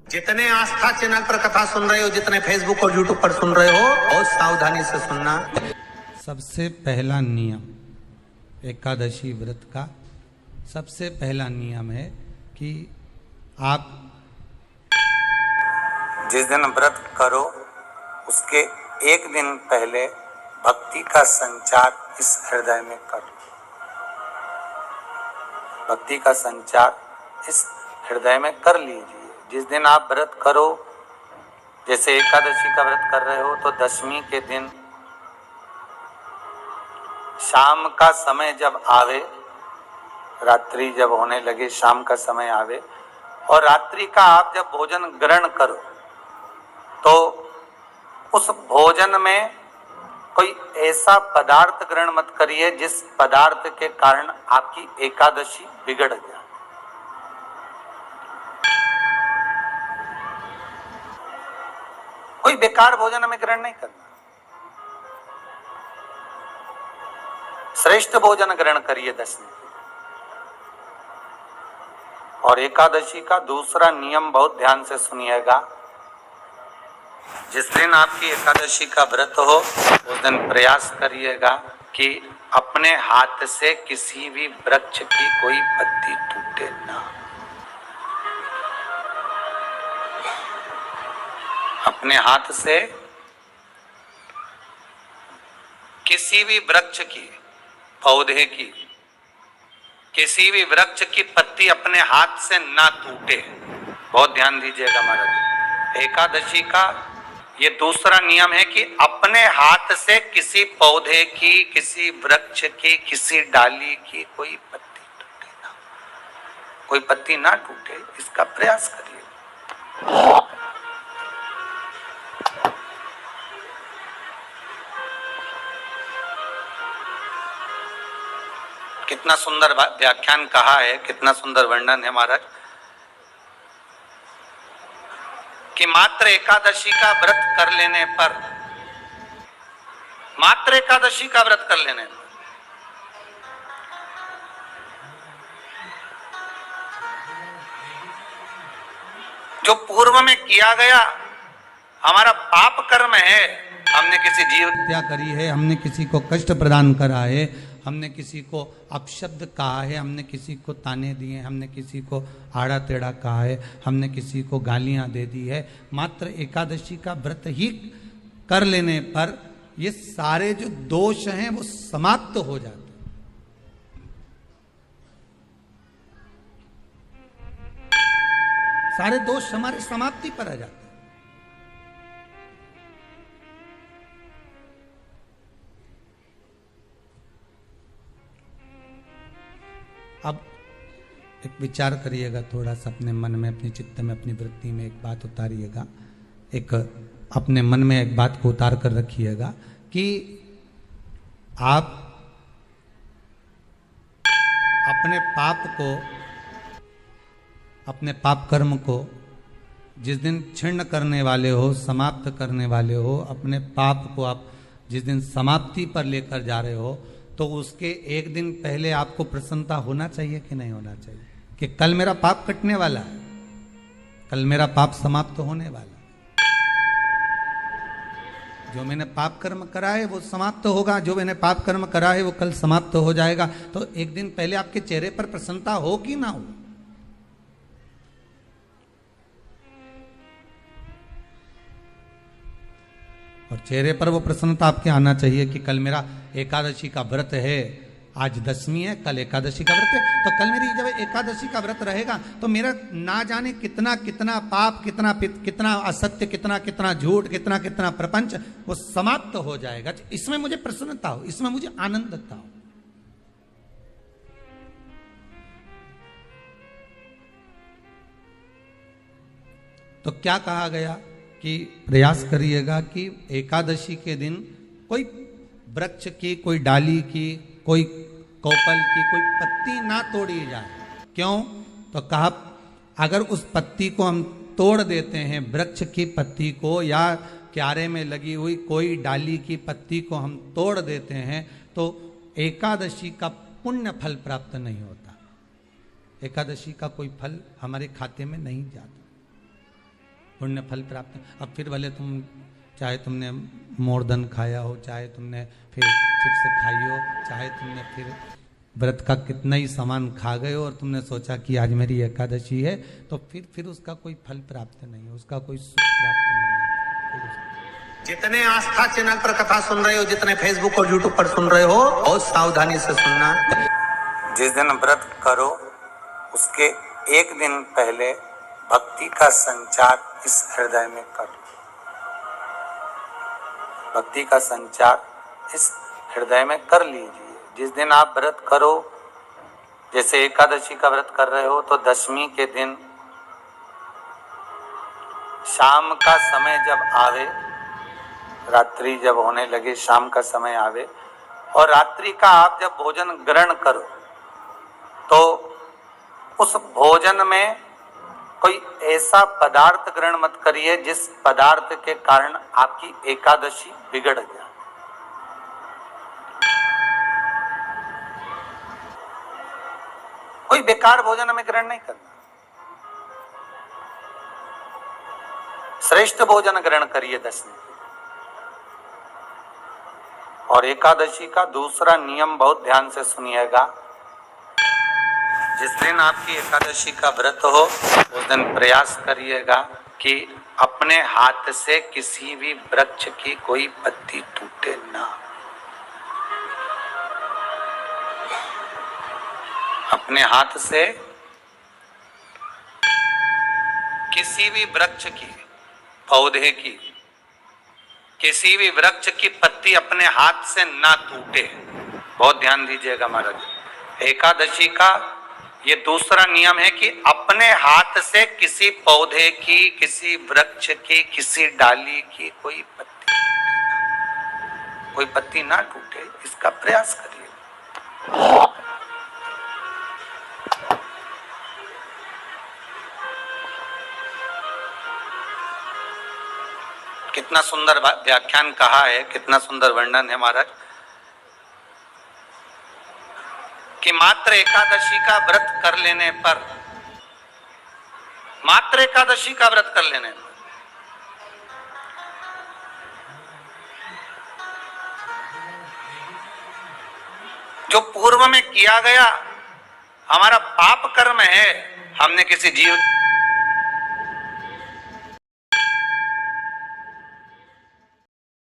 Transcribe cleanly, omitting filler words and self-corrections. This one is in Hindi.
जितने आस्था चैनल पर कथा सुन रहे हो, जितने फेसबुक और यूट्यूब पर सुन रहे हो, बहुत सावधानी से सुनना। सबसे पहला नियम एकादशी व्रत का सबसे पहला नियम है कि आप जिस दिन व्रत करो उसके एक दिन पहले भक्ति का संचार इस हृदय में करो। भक्ति का संचार इस हृदय में कर लीजिए। जिस दिन आप व्रत करो, जैसे एकादशी का व्रत कर रहे हो, तो दशमी के दिन शाम का समय जब आवे, रात्रि जब होने लगे, शाम का समय आवे और रात्रि का आप जब भोजन ग्रहण करो, तो उस भोजन में कोई ऐसा पदार्थ ग्रहण मत करिए जिस पदार्थ के कारण आपकी एकादशी बिगड़ जाए। कोई बेकार भोजन हमें ग्रहण नहीं करना। श्रेष्ठ भोजन ग्रहण करिए दशमी। और एकादशी का दूसरा नियम बहुत ध्यान से सुनिएगा। जिस दिन आपकी एकादशी का व्रत हो, उस दिन प्रयास करिएगा कि अपने हाथ से किसी भी वृक्ष की कोई पत्ती टूटे ना। अपने हाथ से किसी भी वृक्ष की, पौधे की, किसी भी वृक्ष की पत्ती अपने हाथ से ना टूटे। बहुत ध्यान दीजिएगा महाराज। एकादशी का ये दूसरा नियम है कि अपने हाथ से किसी पौधे की, किसी वृक्ष की, किसी डाली की कोई पत्ती टूटे ना, कोई पत्ती ना टूटे, इसका प्रयास करिए। कितना सुंदर व्याख्यान कहा है, कितना सुंदर वर्णन है महाराज कि मात्र एकादशी का व्रत कर लेने पर, मात्र एकादशी का व्रत कर लेने पर जो पूर्व में किया गया हमारा पाप कर्म है, हमने किसी जीव हत्या करी है, हमने किसी को कष्ट प्रदान करा है, हमने किसी को अपशब्द कहा है, हमने किसी को ताने दिए, हमने किसी को आड़ा टेढ़ा कहा है, हमने किसी को गालियां दे दी है, मात्र एकादशी का व्रत ही कर लेने पर ये सारे जो दोष हैं वो समाप्त हो जाते हैं। सारे दोष हमारे समाप्ति पर आ जाते हैं। अब एक विचार करिएगा थोड़ा सा अपने मन में, अपने चित्त में, अपनी वृत्ति में एक बात उतारिएगा। एक अपने मन में एक बात को उतार कर रखिएगा कि आप अपने पाप को, अपने पाप कर्म को जिस दिन छिन्न करने वाले हो, समाप्त करने वाले हो, अपने पाप को आप जिस दिन समाप्ति पर लेकर जा रहे हो, तो उसके एक दिन पहले आपको प्रसन्नता होना चाहिए कि नहीं होना चाहिए कि कल मेरा पाप कटने वाला है, कल मेरा पाप समाप्त होने वाला है। जो मैंने पाप कर्म करा है वो समाप्त होगा, जो मैंने पाप कर्म करा है वो कल समाप्त हो जाएगा। तो एक दिन पहले आपके चेहरे पर प्रसन्नता हो कि ना हो? और चेहरे पर वो प्रसन्नता आपके आना चाहिए कि कल मेरा एकादशी का व्रत है, आज दशमी है, कल एकादशी का व्रत है, तो कल मेरी जब एकादशी का व्रत रहेगा तो मेरा ना जाने कितना कितना पाप, कितना असत्य, कितना झूठ, कितना प्रपंच वो समाप्त हो जाएगा। इसमें मुझे प्रसन्नता हो, इसमें मुझे आनंदता हो। तो क्या कहा गया कि प्रयास करिएगा कि एकादशी के दिन कोई वृक्ष की, कोई डाली की, कोई कोपल की कोई पत्ती ना तोड़ी जाए। क्यों? तो कहा अगर उस पत्ती को हम तोड़ देते हैं, वृक्ष की पत्ती को या क्यारे में लगी हुई कोई डाली की पत्ती को हम तोड़ देते हैं, तो एकादशी का पुण्य फल प्राप्त नहीं होता। एकादशी का कोई फल हमारे खाते में नहीं जाता। पुण्य फल प्राप्त। अब फिर भले तुम चाहे तुमने मोरधन खाया हो, चाहे तुमने फिर चिप्स खाई हो, चाहे तुमने फिर व्रत का कितना ही सामान खा गए हो और तुमने सोचा कि आज मेरी एकादशी है, तो फिर उसका कोई फल प्राप्त नहीं है, उसका कोई सुख प्राप्त नहीं है। जितने आस्था चैनल पर कथा सुन रहे हो, जितने फेसबुक और यूट्यूब पर सुन रहे हो, बहुत सावधानी से सुनना। जिस दिन व्रत करो उसके एक दिन पहले भक्ति का संचार इस हृदय में करो। भक्ति का संचार इस हृदय में कर लीजिए। जिस दिन आप व्रत करो, जैसे एकादशी का व्रत कर रहे हो, तो दशमी के दिन शाम का समय जब आवे, रात्रि जब होने लगे, शाम का समय आवे और रात्रि का आप जब भोजन ग्रहण करो, तो उस भोजन में कोई ऐसा पदार्थ ग्रहण मत करिए जिस पदार्थ के कारण आपकी एकादशी बिगड़ जाए। कोई बेकार भोजन हमें ग्रहण नहीं करना, श्रेष्ठ भोजन ग्रहण करिए दशमी। और एकादशी का दूसरा नियम बहुत ध्यान से सुनिएगा। जिस दिन आपकी एकादशी का व्रत हो, उस दिन प्रयास करिएगा कि अपने हाथ से किसी भी वृक्ष की कोई पत्ती टूटे ना। अपने हाथ से किसी भी वृक्ष की, पौधे की, किसी भी वृक्ष की पत्ती अपने हाथ से ना टूटे। बहुत ध्यान दीजिएगा महाराज। एकादशी का ये दूसरा नियम है कि अपने हाथ से किसी पौधे की, किसी वृक्ष की, किसी डाली की कोई पत्ती ना टूटे, इसका प्रयास करिए। कितना सुंदर व्याख्यान कहा है, कितना सुंदर वर्णन है महाराज कि मात्र एकादशी का व्रत कर लेने पर, मात्र एकादशी का व्रत कर लेने पर जो पूर्व में किया गया हमारा पाप कर्म है, हमने किसी जीव